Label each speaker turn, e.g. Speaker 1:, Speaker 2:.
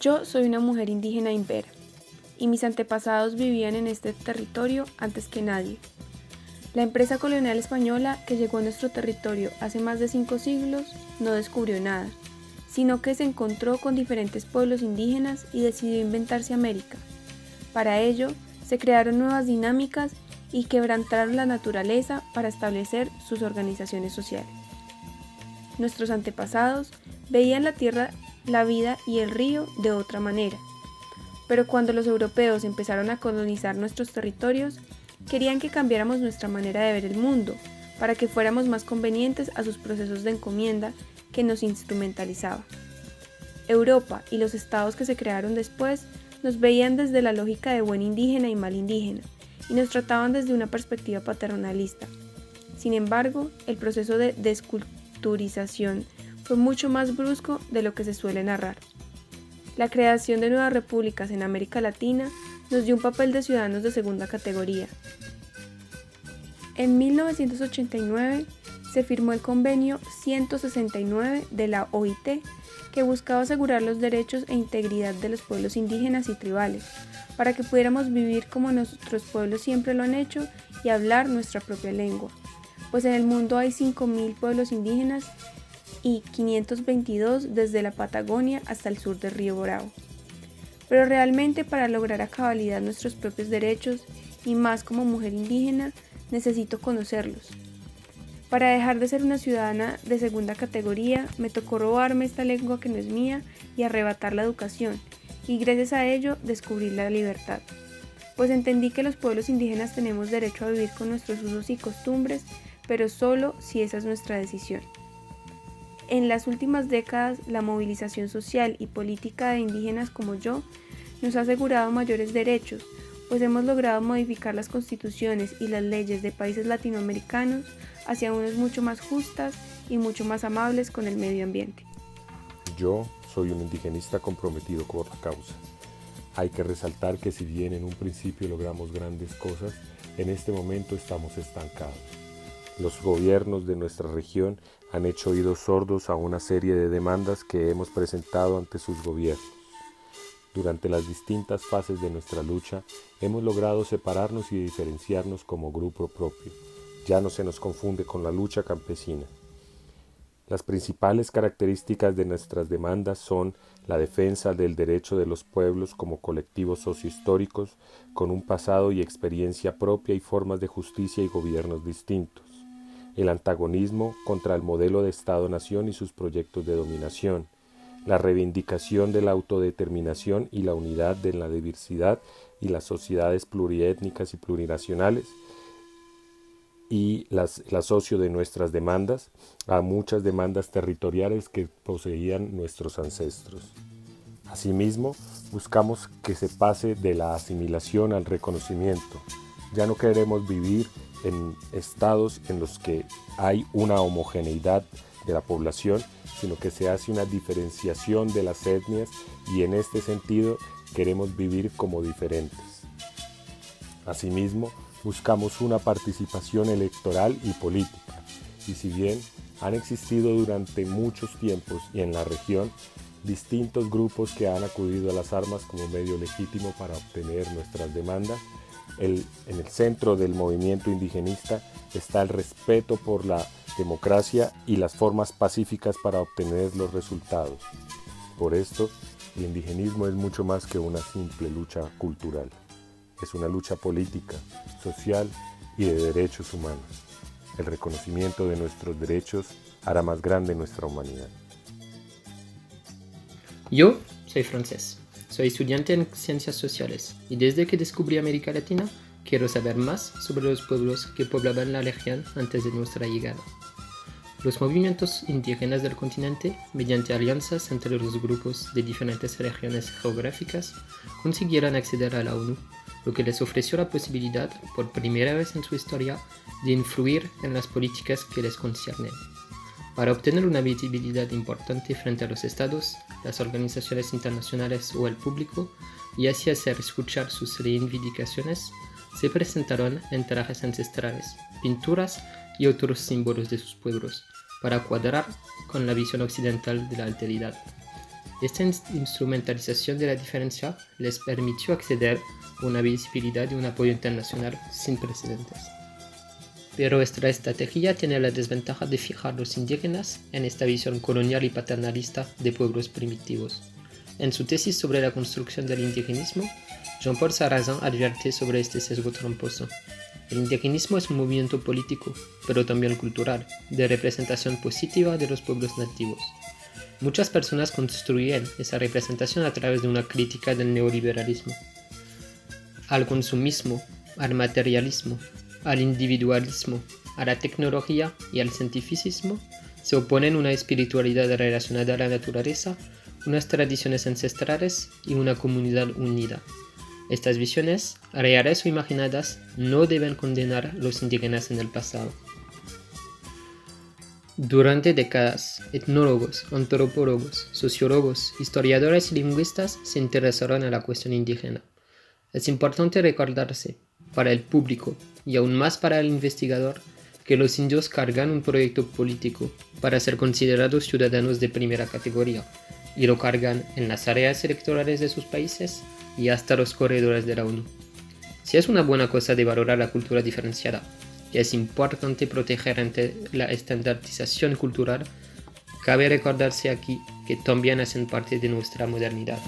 Speaker 1: Yo soy una mujer indígena imbera, y mis antepasados vivían en este territorio antes que nadie. La empresa colonial española que llegó a nuestro territorio hace más de 5 siglos no descubrió nada, sino que se encontró con diferentes pueblos indígenas y decidió inventarse América. Para ello, se crearon nuevas dinámicas y quebrantaron la naturaleza para establecer sus organizaciones sociales. Nuestros antepasados veían la tierra, la vida y el río de otra manera. Pero cuando los europeos empezaron a colonizar nuestros territorios, querían que cambiáramos nuestra manera de ver el mundo, para que fuéramos más convenientes a sus procesos de encomienda que nos instrumentalizaba. Europa y los estados que se crearon después nos veían desde la lógica de buen indígena y mal indígena, y nos trataban desde una perspectiva paternalista. Sin embargo, el proceso de desculturización fue mucho más brusco de lo que se suele narrar. La creación de nuevas repúblicas en América Latina nos dio un papel de ciudadanos de segunda categoría. En 1989 se firmó el Convenio 169 de la OIT, que buscaba asegurar los derechos e integridad de los pueblos indígenas y tribales, para que pudiéramos vivir como nuestros pueblos siempre lo han hecho y hablar nuestra propia lengua, pues en el mundo hay 5.000 pueblos indígenas y 522 desde la Patagonia hasta el sur del río Bravo. Pero realmente para lograr a cabalidad nuestros propios derechos, y más como mujer indígena, necesito conocerlos. Para dejar de ser una ciudadana de segunda categoría, me tocó robarme esta lengua que no es mía y arrebatar la educación, y gracias a ello descubrí la libertad. Pues entendí que los pueblos indígenas tenemos derecho a vivir con nuestros usos y costumbres, pero solo si esa es nuestra decisión. En las últimas décadas, la movilización social y política de indígenas como yo nos ha asegurado mayores derechos, pues hemos logrado modificar las constituciones y las leyes de países latinoamericanos hacia unas mucho más justas y mucho más amables con el medio ambiente.
Speaker 2: Yo soy un indigenista comprometido con la causa. Hay que resaltar que si bien en un principio logramos grandes cosas, en este momento estamos estancados. Los gobiernos de nuestra región han hecho oídos sordos a una serie de demandas que hemos presentado ante sus gobiernos. Durante las distintas fases de nuestra lucha, hemos logrado separarnos y diferenciarnos como grupo propio. Ya no se nos confunde con la lucha campesina. Las principales características de nuestras demandas son la defensa del derecho de los pueblos como colectivos sociohistóricos con un pasado y experiencia propia y formas de justicia y gobiernos distintos, el antagonismo contra el modelo de Estado-nación y sus proyectos de dominación, la reivindicación de la autodeterminación y la unidad de la diversidad y las sociedades pluriétnicas y plurinacionales, y la asocio de nuestras demandas a muchas demandas territoriales que poseían nuestros ancestros. Asimismo, buscamos que se pase de la asimilación al reconocimiento. Ya no queremos vivir en estados en los que hay una homogeneidad de la población, sino que se hace una diferenciación de las etnias, y en este sentido queremos vivir como diferentes. Asimismo, buscamos una participación electoral y política, y si bien han existido durante muchos tiempos y en la región distintos grupos que han acudido a las armas como medio legítimo para obtener nuestras demandas, en el centro del movimiento indigenista está el respeto por la democracia y las formas pacíficas para obtener los resultados. Por esto, el indigenismo es mucho más que una simple lucha cultural. Es una lucha política, social y de derechos humanos. El reconocimiento de nuestros derechos hará más grande nuestra humanidad.
Speaker 3: Yo soy francés, soy estudiante en Ciencias Sociales y desde que descubrí América Latina quiero saber más sobre los pueblos que poblaban la región antes de nuestra llegada. Los movimientos indígenas del continente, mediante alianzas entre los grupos de diferentes regiones geográficas, consiguieron acceder a la ONU, lo que les ofreció la posibilidad, por primera vez en su historia, de influir en las políticas que les conciernen. Para obtener una visibilidad importante frente a los estados, las organizaciones internacionales o el público, y así hacer escuchar sus reivindicaciones, se presentaron en trajes ancestrales, pinturas y otros símbolos de sus pueblos, para cuadrar con la visión occidental de la alteridad. Esta instrumentalización de la diferencia les permitió acceder a una visibilidad y un apoyo internacional sin precedentes. Pero esta estrategia tiene la desventaja de fijar a los indígenas en esta visión colonial y paternalista de pueblos primitivos. En su tesis sobre la construcción del indigenismo, Jean-Paul Sarrazin advierte sobre este sesgo tramposo. El indigenismo es un movimiento político, pero también cultural, de representación positiva de los pueblos nativos. Muchas personas construyen esa representación a través de una crítica del neoliberalismo, al consumismo, al materialismo, al individualismo, a la tecnología y al cientificismo. Se oponen una espiritualidad relacionada a la naturaleza, unas tradiciones ancestrales y una comunidad unida. Estas visiones, reales o imaginadas, no deben condenar a los indígenas en el pasado. Durante décadas, etnólogos, antropólogos, sociólogos, historiadores y lingüistas se interesaron en la cuestión indígena. Es importante recordarse, para el público y aún más para el investigador, que los indios cargan un proyecto político para ser considerados ciudadanos de primera categoría, y lo cargan en las áreas electorales de sus países y hasta los corredores de la ONU. Si es una buena cosa de valorar la cultura diferenciada, que es importante proteger ante la estandarización cultural, cabe recordarse aquí que también hacen parte de nuestra modernidad.